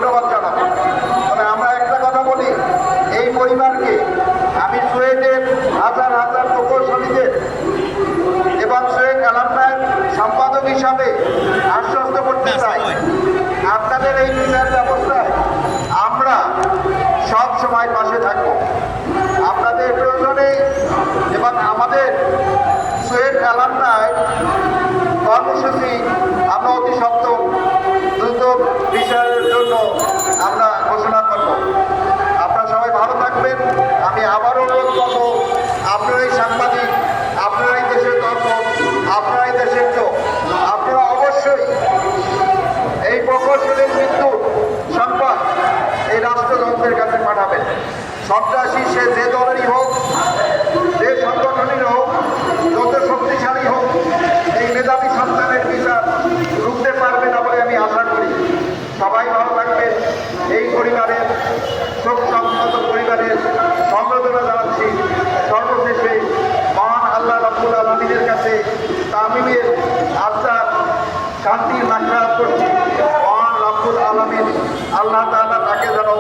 ধন্যবাদ জানাবো। তবে আমরা একটা কথা বলি, এই পরিবারকে আমি সুয়েটের হাজার হাজার প্রকৌশলীদের এবং সুয়েট অ্যালামনাই সম্পাদক হিসাবে আশ্বস্ত করতে চাই, আপনাদের এই বিচার ব্যবস্থায় আমরা সব সময় পাশে থাকব। আপনাদের প্রয়োজনে এবং আমাদের সুয়েট অ্যালামনাই কর্মসূচি আমরা অতি সত্ত্বর দ্রুত বিচারের জন্য আমরা ঘোষণা করব। আপনারা সবাই ভালো থাকবেন। আমি আবারও অনুরোধ করব, আপনারাই সাংবাদিক, আপনারাই দেশের দর্শক, আপনারাই দেশের চোখ, আপনারা অবশ্যই এই প্রকৌশলীর মৃত্যুর সংবাদ এই রাষ্ট্রযন্ত্রের কাছে পাঠাবেন। সন্ত্রাসী সে যে দলেরই হোক, যে সংগঠনের হোক, যত শক্তিশালী হোক, এই মেধাবী সন্তানের বিচার রুখতে পারবে না বলে আমি আশা করি। সবাই ভালো থাকবেন। এই পরিবারের শোক সংহত পরিবারের সম্বর্ধনা জানাচ্ছি। সর্বশেষে মহান আল্লাহ রাব্বুল আলামিনের কাছে তামিমের আত্মার শান্তির মাগফিরাত করছি। মহান রাব্বুল আলামিন আল্লাহ তাআলা তাকে যেন